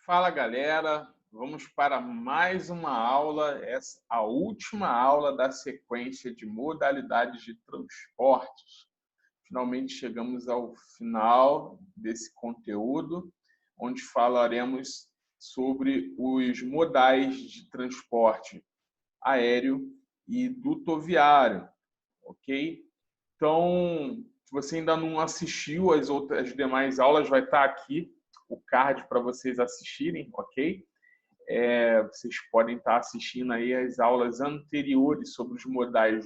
Fala galera, vamos para mais uma aula, a última aula da sequência de modalidades de transportes. Finalmente chegamos ao final desse conteúdo, onde falaremos sobre os modais de transporte aéreo e dutoviário, ok? Então, se você ainda não assistiu as demais aulas, vai estar aqui o card para vocês assistirem, ok? Vocês podem estar assistindo aí as aulas anteriores sobre os modais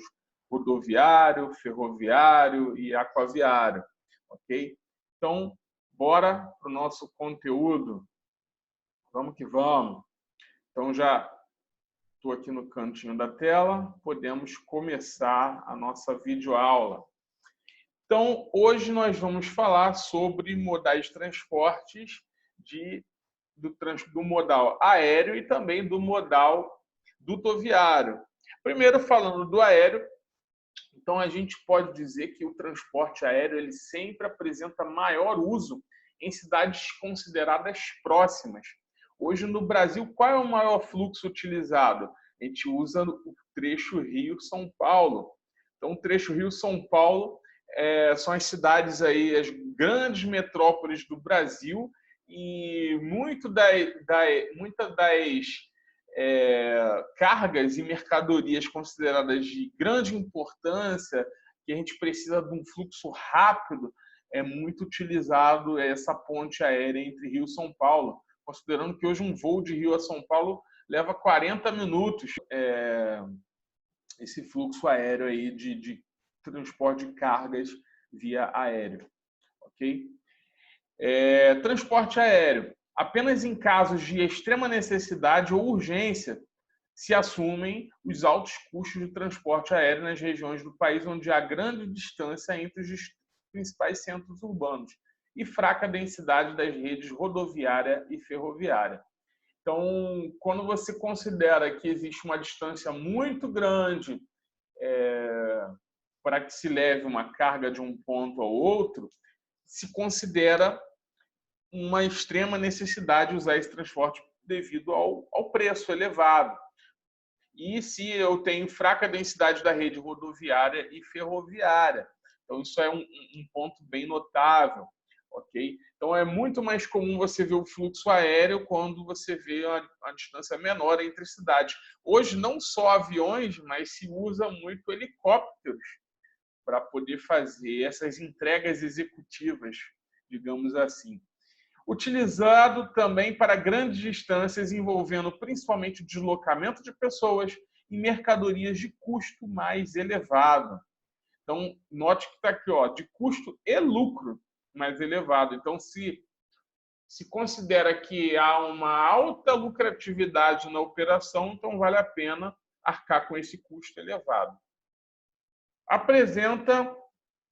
rodoviário, ferroviário e aquaviário, ok? Então, bora para o nosso conteúdo. Vamos que vamos. Então, já estou aqui no cantinho da tela, podemos começar a nossa videoaula. Então, hoje nós vamos falar sobre modais de transportes do modal aéreo e também do modal dutoviário. Primeiro, falando do aéreo, então a gente pode dizer que o transporte aéreo ele sempre apresenta maior uso em cidades consideradas próximas. Hoje no Brasil, qual é o maior fluxo utilizado? A gente usa o trecho Rio-São Paulo. Então, o trecho Rio-São Paulo são as cidades aí, as grandes metrópoles do Brasil, e muitas das cargas e mercadorias consideradas de grande importância, que a gente precisa de um fluxo rápido, é muito utilizado essa ponte aérea entre Rio e São Paulo, considerando que hoje um voo de Rio a São Paulo leva 40 minutos. Esse fluxo aéreo aí de transporte de cargas via aéreo, ok? Transporte aéreo. Apenas em casos de extrema necessidade ou urgência se assumem os altos custos de transporte aéreo nas regiões do país onde há grande distância entre os principais centros urbanos e fraca densidade das redes rodoviária e ferroviária. Então, quando você considera que existe uma distância muito grande para que se leve uma carga de um ponto ao outro, se considera uma extrema necessidade usar esse transporte devido ao preço elevado. E se eu tenho fraca densidade da rede rodoviária e ferroviária. Então, isso é um ponto bem notável, ok? Então, é muito mais comum você ver o fluxo aéreo quando você vê a distância menor entre cidades. Hoje, não só aviões, mas se usa muito helicópteros para poder fazer essas entregas executivas, digamos assim. Utilizado também para grandes distâncias, envolvendo principalmente o deslocamento de pessoas e mercadorias de custo mais elevado. Então, note que está aqui, ó, de custo e lucro mais elevado. Então, se considera que há uma alta lucratividade na operação, então vale a pena arcar com esse custo elevado. Apresenta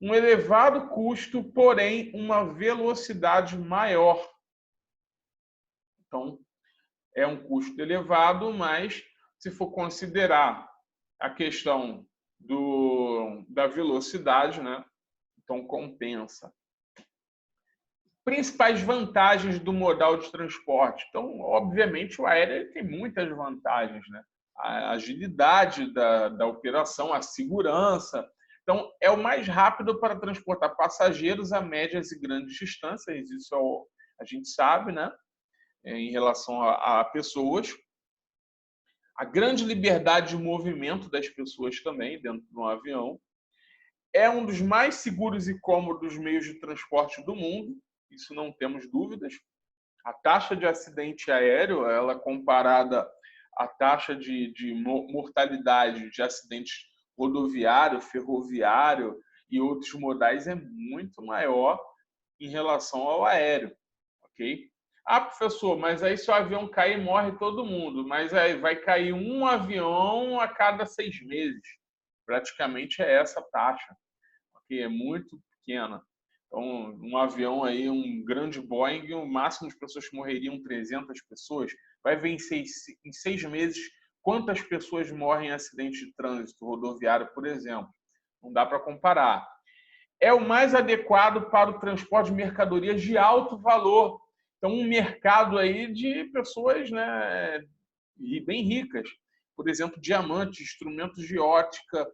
um elevado custo, porém uma velocidade maior. Então, é um custo elevado, mas se for considerar a questão da velocidade, né? Então compensa. Principais vantagens do modal de transporte. Então, obviamente, o aéreo tem muitas vantagens, né? A agilidade da operação, a segurança. Então, é o mais rápido para transportar passageiros a médias e grandes distâncias, isso a gente sabe, né? Em relação a pessoas. A grande liberdade de movimento das pessoas também dentro de um avião. É um dos mais seguros e cômodos meios de transporte do mundo, isso não temos dúvidas. A taxa de acidente aéreo, ela comparada à taxa de mortalidade de acidentes rodoviário, ferroviário e outros modais é muito maior em relação ao aéreo, ok? Ah, professor, mas aí se o avião cair, morre todo mundo. Mas aí vai cair um avião a cada 6 meses. Praticamente é essa taxa, que é muito pequena. Então, um avião aí, um grande Boeing, o máximo de pessoas que morreriam 300 pessoas. Vai ver em 6 meses quantas pessoas morrem em acidente de trânsito rodoviário, por exemplo. Não dá para comparar. É o mais adequado para o transporte de mercadorias de alto valor. Então, um mercado aí de pessoas, né, bem ricas. Por exemplo, diamantes, instrumentos de ótica,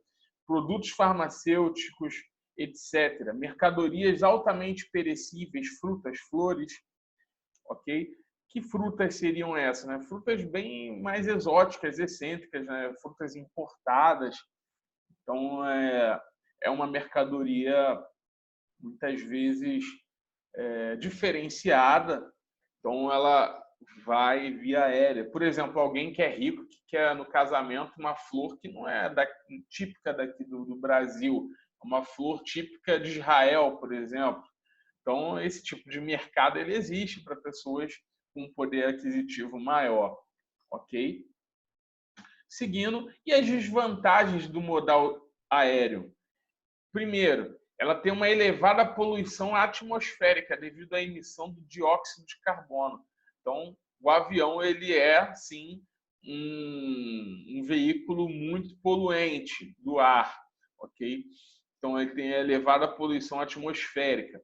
produtos farmacêuticos, etc. Mercadorias altamente perecíveis, frutas, flores, ok? Que frutas seriam essas? Né? Frutas bem mais exóticas, excêntricas, né? Frutas importadas. Então, é uma mercadoria, muitas vezes, diferenciada. Então, ela vai via aérea. Por exemplo, alguém que é rico, que quer no casamento uma flor que não é típica daqui do Brasil, uma flor típica de Israel, por exemplo. Então, esse tipo de mercado ele existe para pessoas com um poder aquisitivo maior, ok? Seguindo, e as desvantagens do modal aéreo? Primeiro, ela tem uma elevada poluição atmosférica devido à emissão do dióxido de carbono. Então, o avião ele é, sim, um veículo muito poluente do ar, ok? Então, ele tem elevada poluição atmosférica.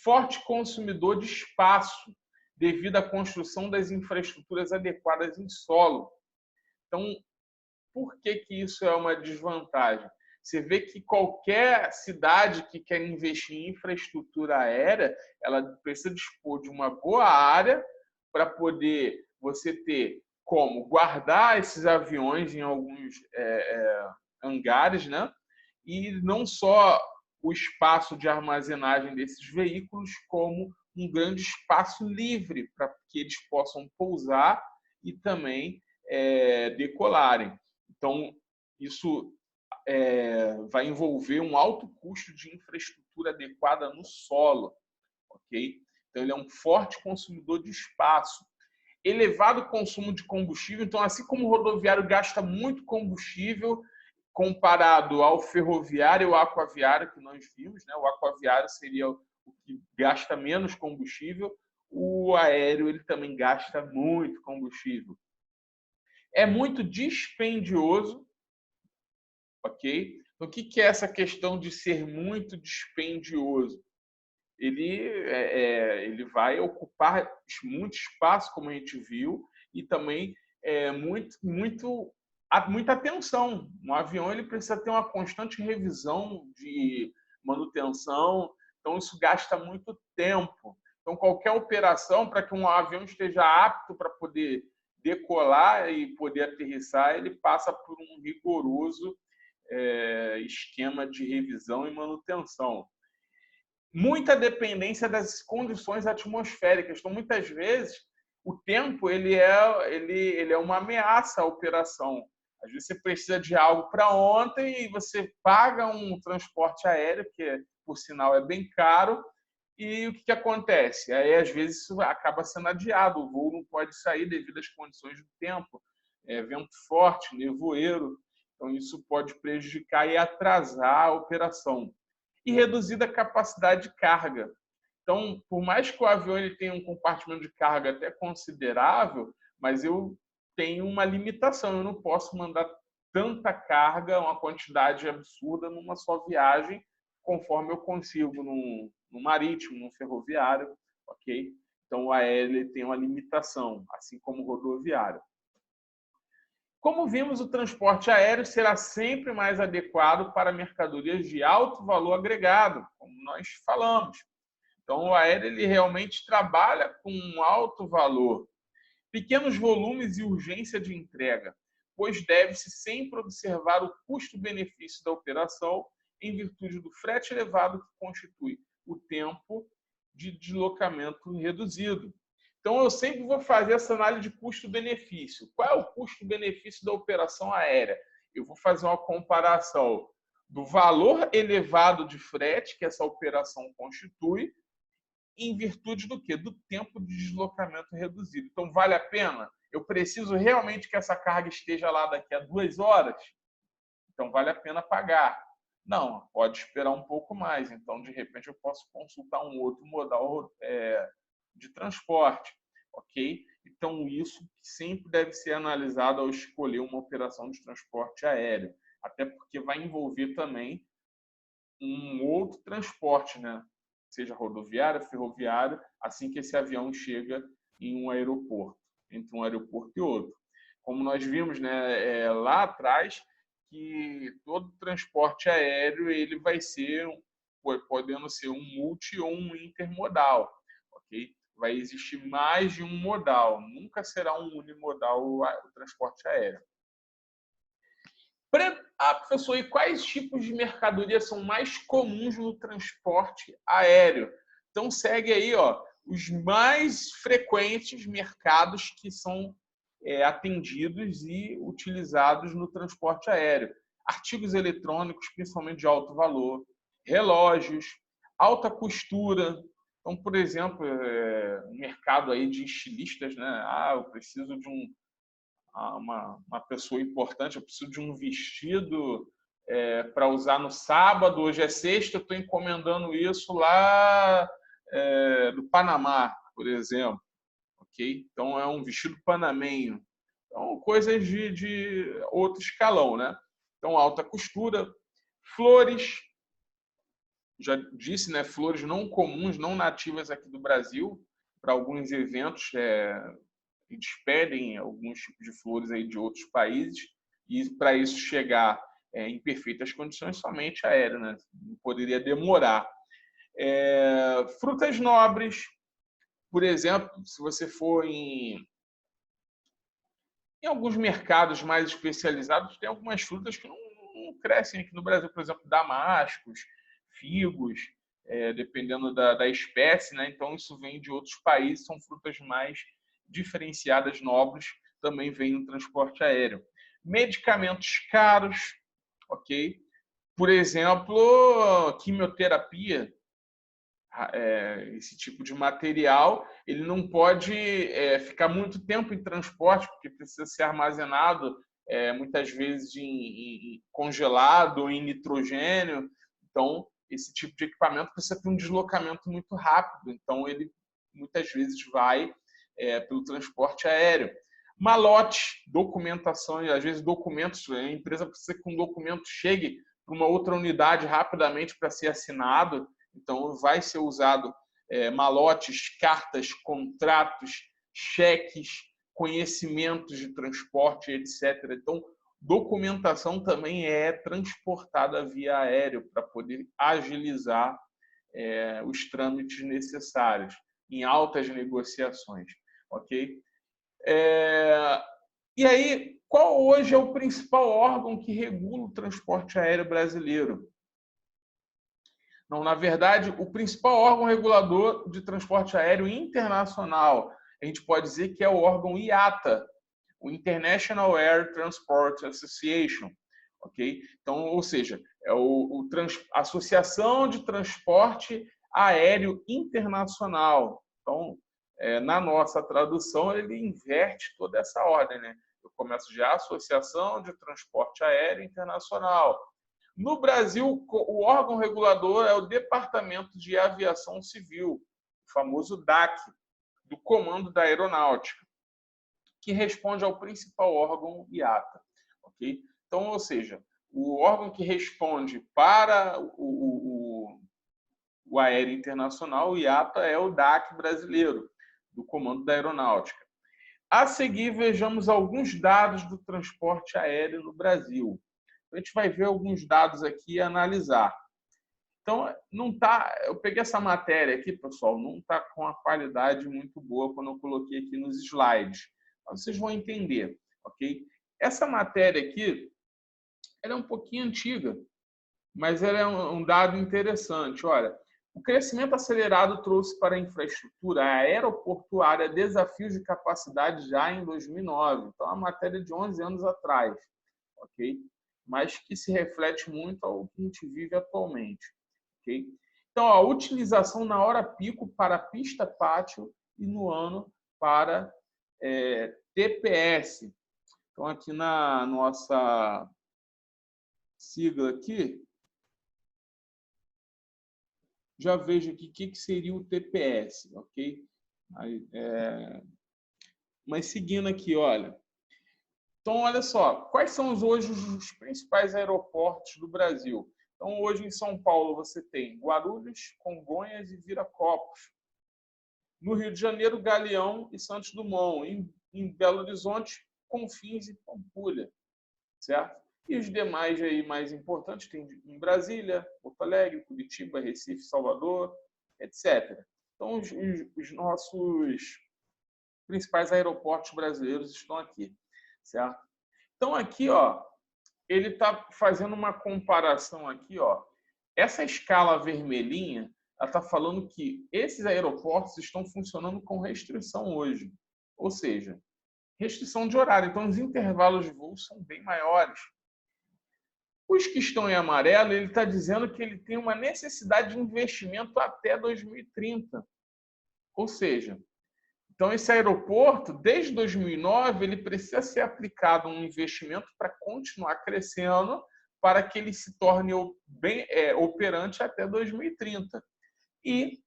Forte consumidor de espaço, devido à construção das infraestruturas adequadas em solo. Então, por que isso é uma desvantagem? Você vê que qualquer cidade que quer investir em infraestrutura aérea, ela precisa dispor de uma boa área para poder você ter como guardar esses aviões em alguns hangares, né? E não só o espaço de armazenagem desses veículos, como um grande espaço livre para que eles possam pousar e também decolarem. Então, isso vai envolver um alto custo de infraestrutura adequada no solo, ok? Então, ele é um forte consumidor de espaço. Elevado consumo de combustível, então, assim como o rodoviário gasta muito combustível comparado ao ferroviário e ao aquaviário que nós vimos, né? O aquaviário seria o que gasta menos combustível, o aéreo ele também gasta muito combustível. É muito dispendioso, ok? Então, o que é essa questão de ser muito dispendioso? Ele vai ocupar muito espaço, como a gente viu, e também muita atenção. Um avião ele precisa ter uma constante revisão de manutenção, então isso gasta muito tempo. Então, qualquer operação para que um avião esteja apto para poder decolar e poder aterrissar, ele passa por um rigoroso esquema de revisão e manutenção. Muita dependência das condições atmosféricas. Então, muitas vezes, o tempo ele é uma ameaça à operação. Às vezes, você precisa de algo para ontem e você paga um transporte aéreo, que, por sinal, é bem caro, e o que acontece? Aí, às vezes, isso acaba sendo adiado. O voo não pode sair devido às condições do tempo. Vento forte, nevoeiro. Então, isso pode prejudicar e atrasar a operação. E reduzida capacidade de carga. Então, por mais que o avião ele tenha um compartimento de carga até considerável, mas eu tenho uma limitação. Eu não posso mandar tanta carga, uma quantidade absurda numa só viagem, conforme eu consigo no marítimo, no ferroviário, ok? Então, o aéreo ele tem uma limitação, assim como o rodoviário. Como vimos, o transporte aéreo será sempre mais adequado para mercadorias de alto valor agregado, como nós falamos. Então, o aéreo ele realmente trabalha com um alto valor, pequenos volumes e urgência de entrega, pois deve-se sempre observar o custo-benefício da operação em virtude do frete elevado que constitui o tempo de deslocamento reduzido. Então, eu sempre vou fazer essa análise de custo-benefício. Qual é o custo-benefício da operação aérea? Eu vou fazer uma comparação do valor elevado de frete que essa operação constitui, em virtude do quê? Do tempo de deslocamento reduzido. Então, vale a pena? Eu preciso realmente que essa carga esteja lá daqui a 2 horas? Então, vale a pena pagar. Não, pode esperar um pouco mais. Então, de repente, eu posso consultar um outro modal de transporte, ok? Então, isso sempre deve ser analisado ao escolher uma operação de transporte aéreo, até porque vai envolver também um outro transporte, né? seja rodoviária, ferroviária, assim que esse avião chega em um aeroporto, entre um aeroporto e outro. Como nós vimos, né, lá atrás, que todo transporte aéreo ele vai ser, podendo ser um multi ou um intermodal, ok? Vai existir mais de um modal, nunca será um unimodal o transporte aéreo. Professor, e quais tipos de mercadoria são mais comuns no transporte aéreo? Então, segue aí os mais frequentes mercados que são atendidos e utilizados no transporte aéreo. Artigos eletrônicos, principalmente de alto valor, relógios, alta costura. Então, por exemplo, um mercado aí de estilistas, né? Eu preciso de uma pessoa importante, eu preciso de um vestido para usar no sábado, hoje é sexta, eu estou encomendando isso lá do Panamá, por exemplo. Okay? Então, é um vestido panamenho. Então, coisas de outro escalão, né? Então, alta costura, flores, já disse, né? Flores não comuns, não nativas aqui do Brasil, para alguns eventos eles pedem alguns tipos de flores aí de outros países e para isso chegar em perfeitas condições somente aéreo, né? Não poderia demorar. Frutas nobres, por exemplo, se você for em alguns mercados mais especializados, tem algumas frutas que não crescem aqui no Brasil, por exemplo, damascos, figos, dependendo da espécie, né? Então isso vem de outros países, são frutas mais diferenciadas, nobres, também vem no transporte aéreo. Medicamentos caros, ok? Por exemplo, quimioterapia, esse tipo de material, ele não pode ficar muito tempo em transporte, porque precisa ser armazenado muitas vezes congelado ou em nitrogênio. Então, esse tipo de equipamento precisa ter um deslocamento muito rápido. Então, ele muitas vezes vai pelo transporte aéreo. Malote, documentação, e às vezes documentos, a empresa precisa que um documento chegue para uma outra unidade rapidamente para ser assinado. Então, vai ser usado malotes, cartas, contratos, cheques, conhecimentos de transporte, etc. Então, documentação também é transportada via aéreo para poder agilizar os trâmites necessários em altas negociações, ok? E aí, qual hoje é o principal órgão que regula o transporte aéreo brasileiro? Não, na verdade, o principal órgão regulador de transporte aéreo internacional, a gente pode dizer que é o órgão IATA, o International Air Transport Association, ok? Então, ou seja, é a Associação de Transporte Aéreo Internacional. Então, na nossa tradução, ele inverte toda essa ordem, né? Eu começo de Associação de Transporte Aéreo Internacional. No Brasil, o órgão regulador é o Departamento de Aviação Civil, o famoso DAC, do Comando da Aeronáutica, que responde ao principal órgão IATA. Okay? Então, ou seja, o órgão que responde para o aéreo internacional, o IATA, é o DAC brasileiro, do Comando da Aeronáutica. A seguir, vejamos alguns dados do transporte aéreo no Brasil. A gente vai ver alguns dados aqui e analisar. Então, não tá, eu peguei essa matéria aqui, pessoal, não está com a qualidade muito boa quando eu coloquei aqui nos slides. Mas vocês vão entender, ok? Essa matéria aqui, ela é um pouquinho antiga, mas ela é um dado interessante. Olha, o crescimento acelerado trouxe para a infraestrutura aeroportuária desafios de capacidade já em 2009. Então, é uma matéria de 11 anos atrás, ok? Mas que se reflete muito ao que a gente vive atualmente. Okay? Então, a utilização na hora pico para pista pátio e no ano para TPS. Então, aqui na nossa sigla aqui, já vejo aqui o que seria o TPS, ok? Mas seguindo aqui, olha. Então, olha só, quais são hoje os principais aeroportos do Brasil? Então, hoje em São Paulo, você tem Guarulhos, Congonhas e Viracopos. No Rio de Janeiro, Galeão e Santos Dumont. Em Belo Horizonte, Confins e Pampulha, certo? E os demais aí mais importantes tem em Brasília, Porto Alegre, Curitiba, Recife, Salvador, etc. Então, os nossos principais aeroportos brasileiros estão aqui, certo? Então, aqui, ó, ele está fazendo uma comparação aqui, ó. Essa escala vermelhinha, ela está falando que esses aeroportos estão funcionando com restrição hoje. Ou seja, restrição de horário. Então, os intervalos de voo são bem maiores. Os que estão em amarelo, ele está dizendo que ele tem uma necessidade de investimento até 2030. Ou seja, então esse aeroporto, desde 2009, ele precisa ser aplicado um investimento para continuar crescendo, para que ele se torne bem operante até 2030. E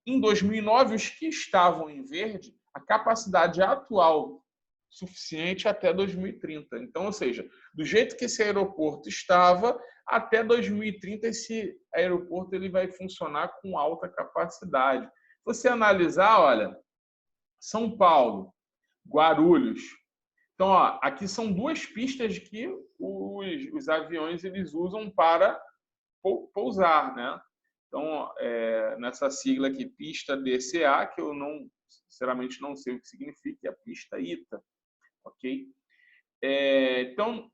em 2009, os que estavam em verde, a capacidade atual suficiente até 2030. Então, ou seja, do jeito que esse aeroporto estava, até 2030 esse aeroporto ele vai funcionar com alta capacidade. Se você analisar, olha, São Paulo, Guarulhos. Então, ó, aqui são duas pistas que os aviões eles usam para pousar, né? Então, nessa sigla aqui, pista DCA, que eu não, sinceramente, não sei o que significa, é a pista ITA, ok? Então,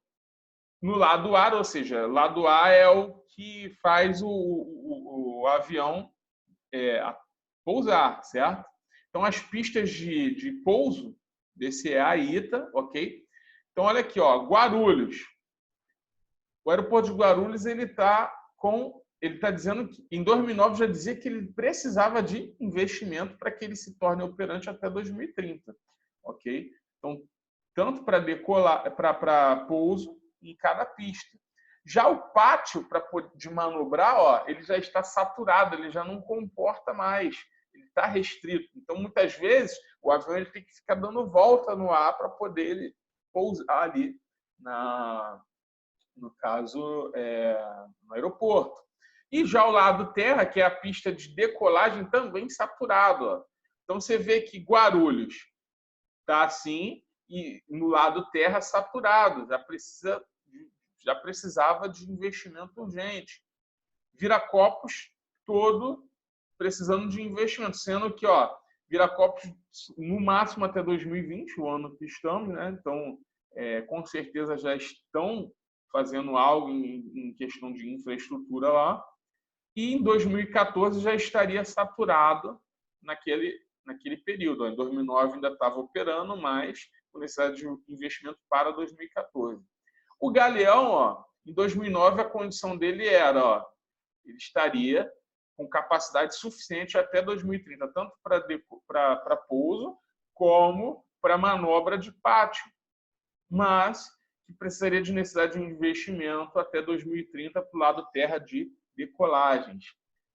no lado A, ou seja, lado A é o que faz o avião pousar, certo? Então, as pistas de pouso, DCA e ITA, ok? Então, olha aqui, ó, Guarulhos. O aeroporto de Guarulhos, ele está dizendo que em 2009 já dizia que ele precisava de investimento para que ele se torne operante até 2030, ok? Então, tanto para decolar, para pouso em cada pista. Já o pátio de manobrar, ó, ele já está saturado, ele já não comporta mais, ele está restrito. Então, muitas vezes, o avião ele tem que ficar dando volta no ar para poder ele pousar ali no caso, no aeroporto. E já o lado terra, que é a pista de decolagem, também saturado. Ó. Então, você vê que Guarulhos está assim, e no lado terra, saturado. Já precisava de investimento urgente. Viracopos, todo precisando de investimento, sendo que ó, Viracopos, no máximo até 2020, o ano que estamos, né? Então, com certeza já estão fazendo algo em questão de infraestrutura lá, e em 2014 já estaria saturado naquele período. Em 2009 ainda estava operando, mas com necessidade de investimento para 2014. O Galeão, ó, em 2009 a condição dele era, ó, ele estaria com capacidade suficiente até 2030, tanto para pouso como para manobra de pátio, mas que precisaria de necessidade de investimento até 2030 para o lado terra de decolagens.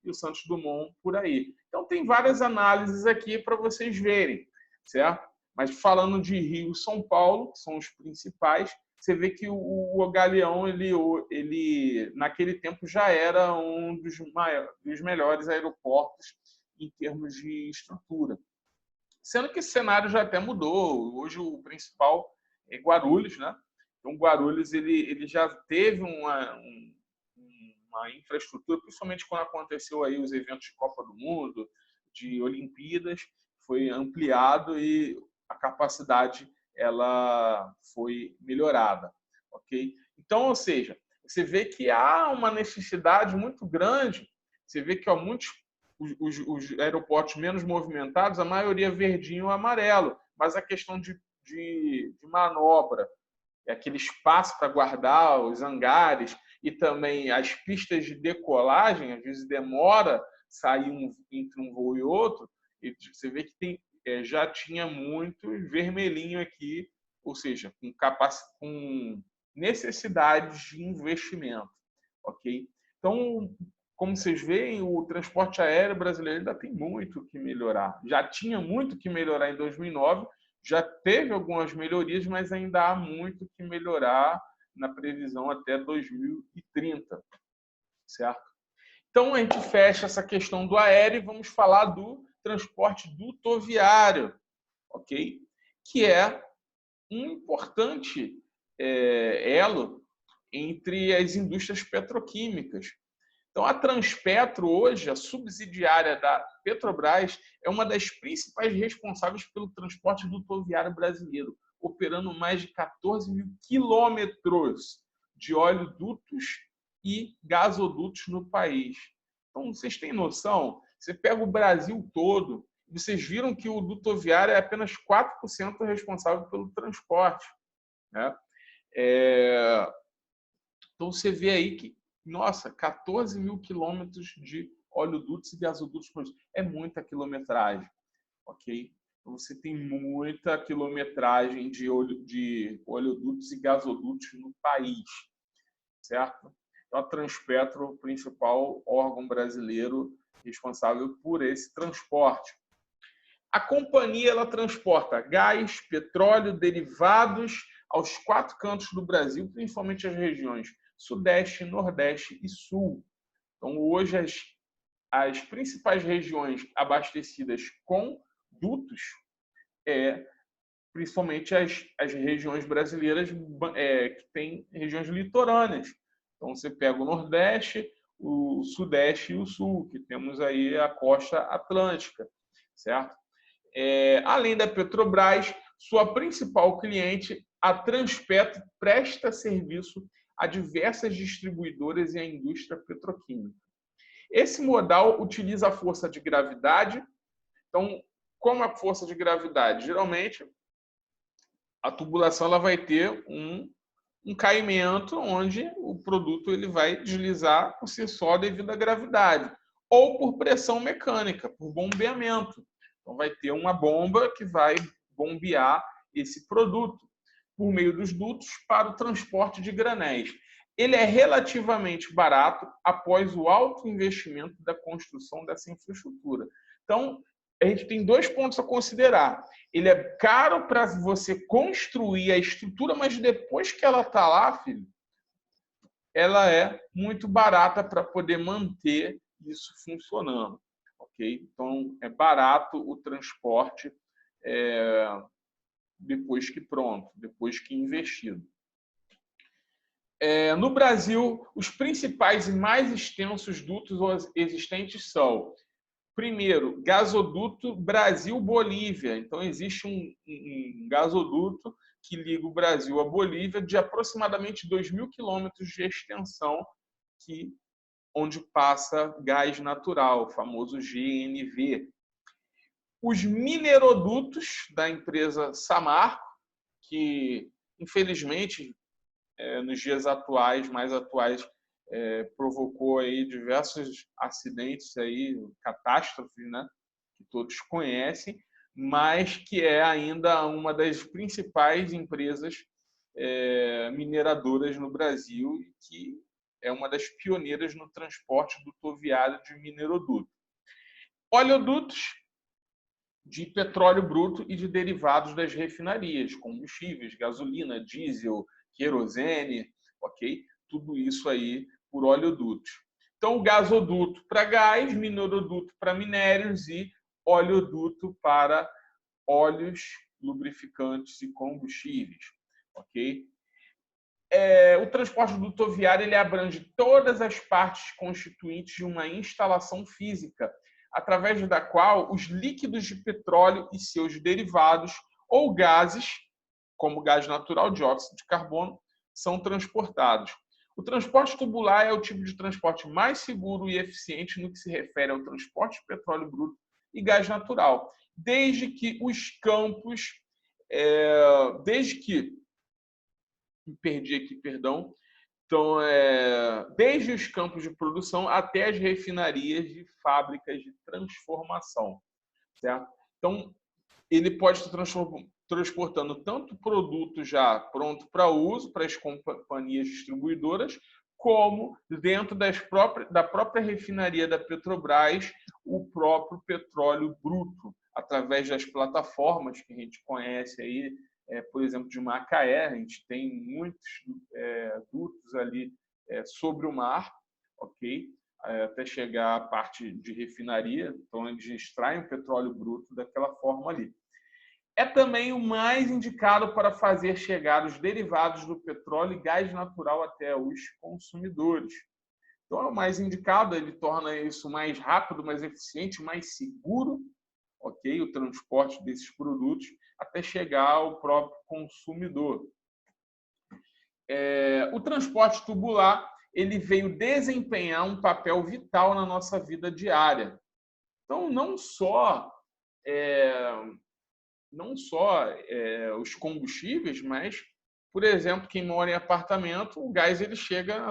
E o Santos Dumont por aí. Então, tem várias análises aqui para vocês verem, certo? Mas falando de Rio e São Paulo, que são os principais, você vê que o Galeão, ele naquele tempo já era um dos melhores aeroportos em termos de estrutura. Sendo que esse cenário já até mudou. Hoje o principal é Guarulhos, né? Então, Guarulhos ele já teve uma infraestrutura, principalmente quando aconteceu aí os eventos de Copa do Mundo, de Olimpíadas, foi ampliado e a capacidade ela foi melhorada, ok? Então, ou seja, você vê que há uma necessidade muito grande. Você vê que há muitos os aeroportos menos movimentados, a maioria verdinho ou amarelo, mas a questão de manobra, aquele espaço para guardar os hangares e também as pistas de decolagem, às vezes demora sair entre um voo e outro, e você vê que já tinha muito vermelhinho aqui, ou seja, com necessidades de investimento, ok? Então, como vocês veem, o transporte aéreo brasileiro ainda tem muito que melhorar. Já tinha muito que melhorar em 2009, já teve algumas melhorias, mas ainda há muito que melhorar na previsão até 2030. certo? Então, a gente fecha essa questão do aéreo e vamos falar do transporte dutoviário, ok? Que é um importante elo entre as indústrias petroquímicas. Então, a Transpetro, hoje, a subsidiária da Petrobras, é uma das principais responsáveis pelo transporte dutoviário brasileiro, operando mais de 14 mil quilômetros de oleodutos e gasodutos no país. Então, vocês têm noção? Você pega o Brasil todo, vocês viram que o dutoviário é apenas 4% responsável pelo transporte, né? Então, você vê aí que, nossa, 14 mil quilômetros de oleodutos e gasodutos é muita quilometragem, ok? Então, você tem muita quilometragem de oleodutos e gasodutos no país, certo? Então, a Transpetro é o principal órgão brasileiro responsável por esse transporte. A companhia ela transporta gás, petróleo, derivados aos 4 cantos do Brasil, principalmente as regiões Sudeste, Nordeste e Sul. Então, hoje, as principais regiões abastecidas com dutos principalmente as regiões brasileiras que têm regiões litorâneas. Então, você pega o Nordeste, o Sudeste e o Sul, que temos aí a costa atlântica, certo? Além da Petrobras, sua principal cliente, a Transpetro, presta serviço a diversas distribuidoras e à indústria petroquímica. Esse modal utiliza a força de gravidade. Então, como a força de gravidade? Geralmente, a tubulação ela vai ter um caimento onde o produto ele vai deslizar por si só devido à gravidade, ou por pressão mecânica, por bombeamento. Então, vai ter uma bomba que vai bombear esse produto por meio dos dutos para o transporte de granéis. Ele é relativamente barato após o alto investimento da construção dessa infraestrutura. Então, a gente tem 2 pontos a considerar. Ele é caro para você construir a estrutura, mas depois que ela está lá, filho, ela é muito barata para poder manter isso funcionando. Ok? Então, é barato o transporte depois que pronto, depois que investido. No Brasil, os principais e mais extensos dutos existentes são: primeiro, gasoduto Brasil-Bolívia. Então, existe um gasoduto que liga o Brasil à Bolívia de aproximadamente 2.000 quilômetros de extensão, onde passa gás natural, o famoso GNV. Os minerodutos da empresa Samarco, que, infelizmente, nos dias atuais, mais atuais, provocou aí diversos acidentes, aí, catástrofes, né, que todos conhecem, mas que é ainda uma das principais empresas mineradoras no Brasil e que é uma das pioneiras no transporte dutoviário de mineroduto. Oleodutos de petróleo bruto e de derivados das refinarias, combustíveis, gasolina, diesel, querosene, ok? Tudo isso aí por oleodutos. Então, o gasoduto para gás, mineroduto para minérios e oleoduto para óleos, lubrificantes e combustíveis, ok? O transporte dutoviário ele abrange todas as partes constituintes de uma instalação física, através da qual os líquidos de petróleo e seus derivados ou gases, como gás natural, dióxido de carbono, são transportados. O transporte tubular é o tipo de transporte mais seguro e eficiente no que se refere ao transporte de petróleo bruto e gás natural, desde que os campos, Então, desde os campos de produção até as refinarias de fábricas de transformação, certo? Então, ele pode estar transportando tanto produto já pronto para uso para as companhias distribuidoras, como dentro da própria refinaria da Petrobras, o próprio petróleo bruto, através das plataformas que a gente conhece aí, por exemplo, de Macaé. A gente tem muitos dutos ali sobre o mar, ok? Até chegar à parte de refinaria, então eles extraem o petróleo bruto daquela forma ali. É também o mais indicado para fazer chegar os derivados do petróleo e gás natural até os consumidores. Então, é o mais indicado, ele torna isso mais rápido, mais eficiente, mais seguro, ok? O transporte desses produtos até chegar ao próprio consumidor. O transporte tubular ele veio desempenhar um papel vital na nossa vida diária. Então, não só os combustíveis, mas, por exemplo, quem mora em apartamento, o gás ele chega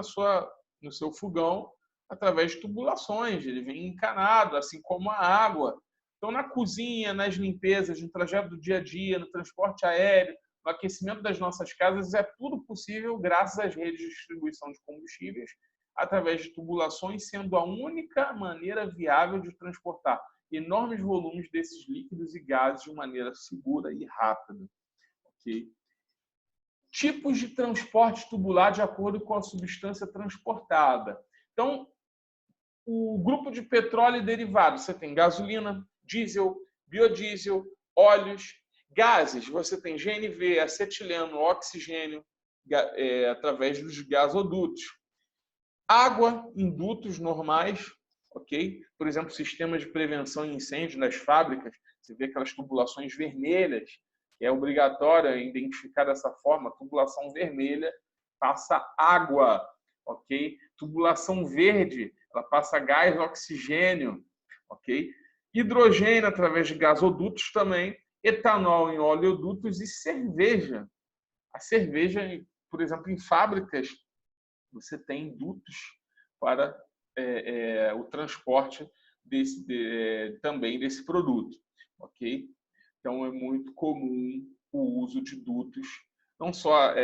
no seu fogão através de tubulações, ele vem encanado, assim como a água. Então, na cozinha, nas limpezas, no trajeto do dia a dia, no transporte aéreo, no aquecimento das nossas casas, é tudo possível graças às redes de distribuição de combustíveis, através de tubulações, sendo a única maneira viável de transportar enormes volumes desses líquidos e gases de maneira segura e rápida. Okay? Tipos de transporte tubular de acordo com a substância transportada. Então, o grupo de petróleo e derivados, você tem gasolina, diesel, biodiesel, óleos, gases, você tem GNV, acetileno, oxigênio, através dos gasodutos. Água em dutos normais, ok? Por exemplo, sistemas de prevenção de incêndio nas fábricas, você vê aquelas tubulações vermelhas, é obrigatório identificar dessa forma, tubulação vermelha passa água, ok? Tubulação verde, ela passa gás oxigênio, ok? Hidrogênio através de gasodutos também, etanol em oleodutos e cerveja. A cerveja, por exemplo, em fábricas, você tem dutos para o transporte também desse produto, ok? Então, é muito comum o uso de dutos, não só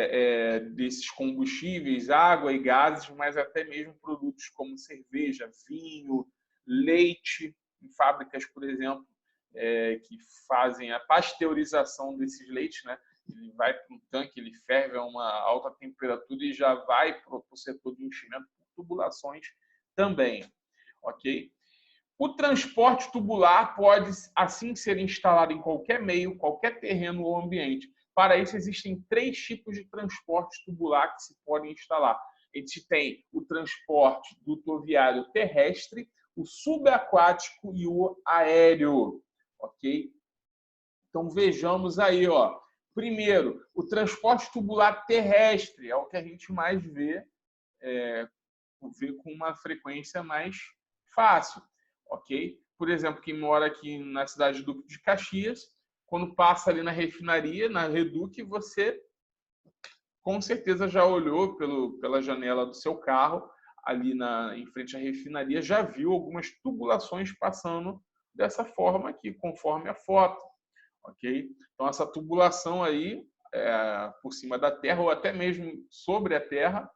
desses combustíveis, água e gases, mas até mesmo produtos como cerveja, vinho, leite, em fábricas, por exemplo, que fazem a pasteurização desses leites, né? Ele vai para um tanque, ele ferve a uma alta temperatura e já vai para o setor de enchimento por tubulações também, ok? O transporte tubular pode, assim, ser instalado em qualquer meio, qualquer terreno ou ambiente. Para isso, existem 3 tipos de transporte tubular que se podem instalar. A gente tem o transporte dutoviário terrestre, o subaquático e o aéreo, ok? Então, vejamos aí, ó. Primeiro, o transporte tubular terrestre é o que a gente mais vê com uma frequência mais fácil, ok? Por exemplo, quem mora aqui na cidade de Duque de Caxias, quando passa ali na refinaria, na Reduc, você com certeza já olhou pela janela do seu carro, ali em frente à refinaria, já viu algumas tubulações passando dessa forma aqui, conforme a foto, ok? Então, essa tubulação aí, por cima da terra, ou até mesmo sobre a terra,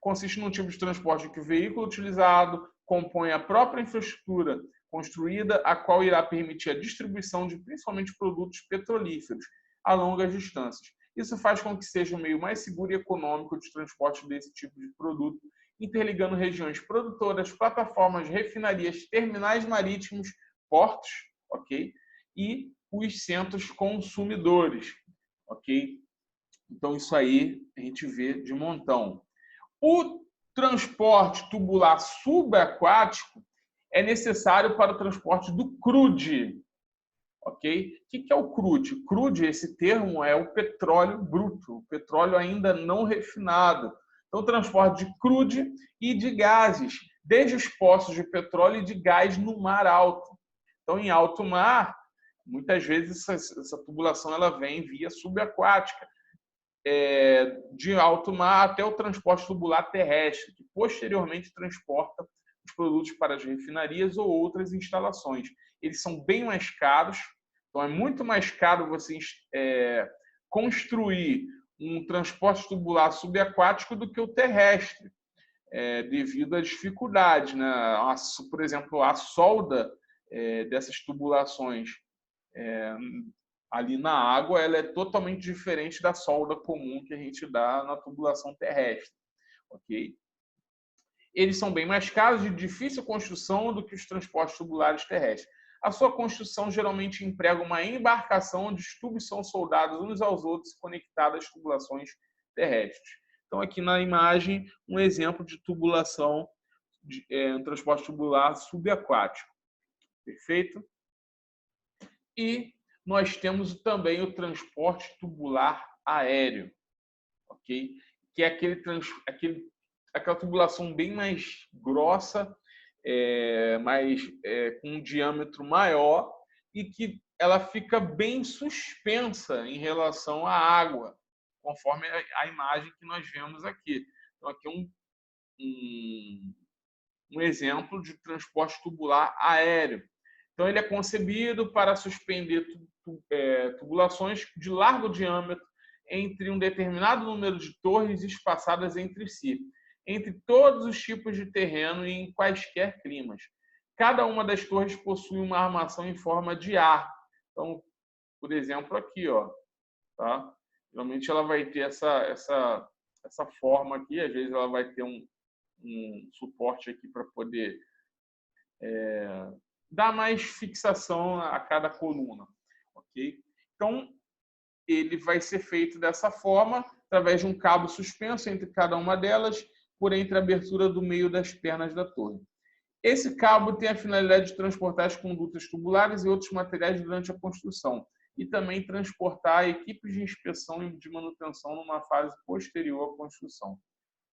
consiste num tipo de transporte que o veículo utilizado compõe a própria infraestrutura construída, a qual irá permitir a distribuição de principalmente produtos petrolíferos a longas distâncias. Isso faz com que seja o meio mais seguro e econômico de transporte desse tipo de produto, interligando regiões produtoras, plataformas, refinarias, terminais marítimos, portos, ok? E os centros consumidores, ok? Então, isso aí a gente vê de montão. O transporte tubular subaquático é necessário para o transporte do crude. Ok? O que é o crude? Crude, esse termo, é o petróleo bruto, o petróleo ainda não refinado. Então, o transporte de crude e de gases, desde os poços de petróleo e de gás no mar alto. Então, em alto mar, muitas vezes essa tubulação ela vem via subaquática, de alto mar até o transporte tubular terrestre, que posteriormente transporta os produtos para as refinarias ou outras instalações. Eles são bem mais caros, então é muito mais caro você construir um transporte tubular subaquático do que o terrestre, devido às dificuldades, né? Por exemplo, a solda dessas tubulações ali na água, ela é totalmente diferente da solda comum que a gente dá na tubulação terrestre, ok? Eles são bem mais caros, de difícil construção do que os transportes tubulares terrestres. A sua construção geralmente emprega uma embarcação onde os tubos são soldados uns aos outros e conectados às tubulações terrestres. Então, aqui na imagem, um exemplo de tubulação, um transporte tubular subaquático. Perfeito? E nós temos também o transporte tubular aéreo, ok? Que é aquela tubulação bem mais grossa, com um diâmetro maior e que ela fica bem suspensa em relação à água, conforme a imagem que nós vemos aqui. Então, aqui um exemplo de transporte tubular aéreo. Então, ele é concebido para suspender tubulações de largo diâmetro entre um determinado número de torres espaçadas entre si, entre todos os tipos de terreno e em quaisquer climas. Cada uma das torres possui uma armação em forma de ar. Então, por exemplo, aqui, ó, tá? Geralmente ela vai ter essa forma aqui, às vezes ela vai ter um suporte aqui para poder dar mais fixação a cada coluna, ok? Então, ele vai ser feito dessa forma, através de um cabo suspenso entre cada uma delas, por entre a abertura do meio das pernas da torre. Esse cabo tem a finalidade de transportar as condutas tubulares e outros materiais durante a construção, e também transportar equipes de inspeção e de manutenção numa fase posterior à construção.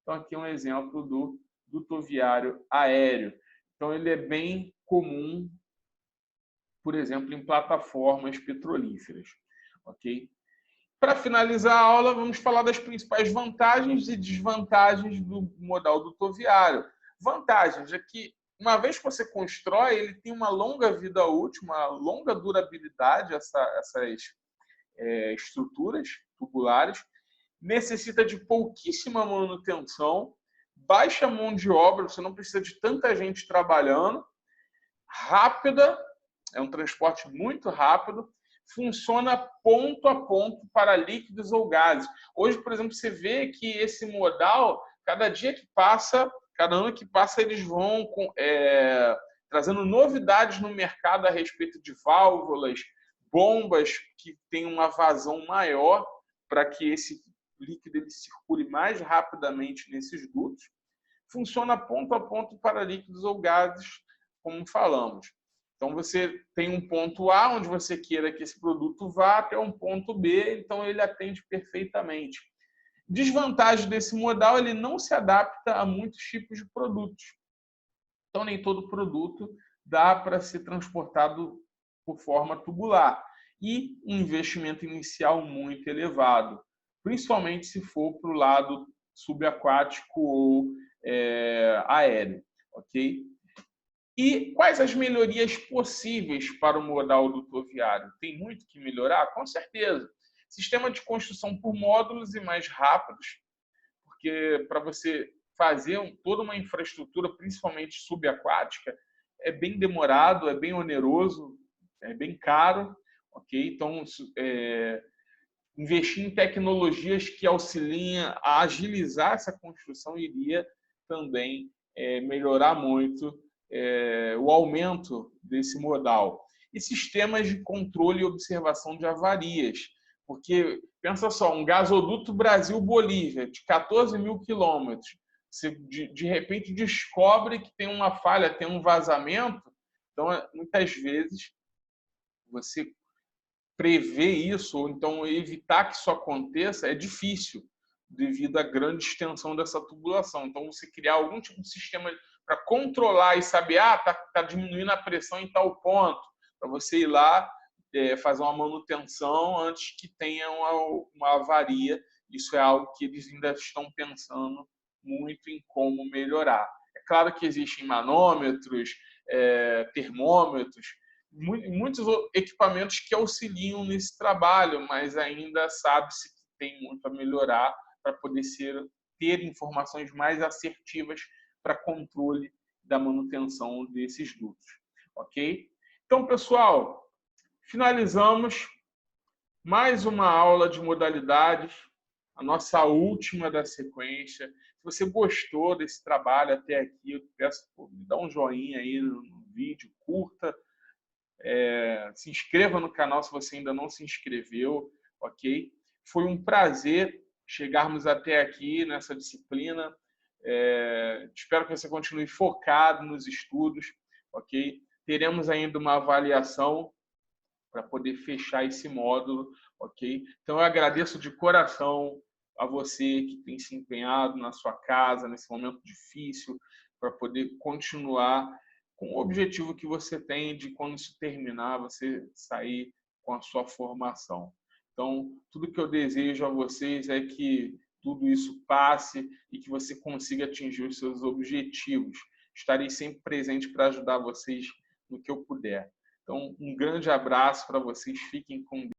Então, aqui é um exemplo do dutoviário aéreo. Então, ele é bem comum, por exemplo, em plataformas petrolíferas. Ok? Para finalizar a aula, vamos falar das principais vantagens e desvantagens do modal dutoviário. Vantagens é que, uma vez que você constrói, ele tem uma longa vida útil, uma longa durabilidade, essas estruturas tubulares, necessita de pouquíssima manutenção, baixa mão de obra, você não precisa de tanta gente trabalhando, rápida, é um transporte muito rápido, funciona ponto a ponto para líquidos ou gases. Hoje, por exemplo, você vê que esse modal, cada dia que passa, cada ano que passa, eles vão trazendo novidades no mercado a respeito de válvulas, bombas que têm uma vazão maior para que esse líquido ele circule mais rapidamente nesses dutos. Funciona ponto a ponto para líquidos ou gases, como falamos. Então, você tem um ponto A, onde você queira que esse produto vá, até um ponto B, então ele atende perfeitamente. Desvantagem desse modal, ele não se adapta a muitos tipos de produtos. Então, nem todo produto dá para ser transportado por forma tubular. E um investimento inicial muito elevado, principalmente se for para o lado subaquático ou aéreo. Ok? E quais as melhorias possíveis para o modal dutoviário? Tem muito que melhorar? Com certeza. Sistema de construção por módulos e mais rápidos, porque para você fazer toda uma infraestrutura, principalmente subaquática, é bem demorado, é bem oneroso, é bem caro. Ok? Então, investir em tecnologias que auxiliem a agilizar essa construção iria também melhorar muito o aumento desse modal. E sistemas de controle e observação de avarias. Porque, pensa só, um gasoduto Brasil-Bolívia, de 14 mil quilômetros, você de repente descobre que tem uma falha, tem um vazamento, então, muitas vezes, você prever isso, ou então evitar que isso aconteça, é difícil, devido à grande extensão dessa tubulação. Então, você criar algum tipo de sistema para controlar e saber, tá diminuindo a pressão em tal ponto, para você ir lá fazer uma manutenção antes que tenha uma avaria. Isso é algo que eles ainda estão pensando muito em como melhorar. É claro que existem manômetros, termômetros, muitos equipamentos que auxiliam nesse trabalho, mas ainda sabe-se que tem muito a melhorar para poder ter informações mais assertivas para controle da manutenção desses dutos. Ok? Então, pessoal, finalizamos Mais uma aula de modalidades, a nossa última da sequência. Se você gostou desse trabalho até aqui, eu te peço, me dá um joinha aí no vídeo, curta, se inscreva no canal se você ainda não se inscreveu, ok? Foi um prazer chegarmos até aqui nessa disciplina. Espero que você continue focado nos estudos, ok? Teremos ainda uma avaliação para poder fechar esse módulo, ok? Então, eu agradeço de coração a você que tem se empenhado na sua casa, nesse momento difícil, para poder continuar com o objetivo que você tem de, quando isso terminar, você sair com a sua formação. Então, tudo que eu desejo a vocês é que tudo isso passe e que você consiga atingir os seus objetivos. Estarei sempre presente para ajudar vocês no que eu puder. Então, um grande abraço para vocês. Fiquem com Deus.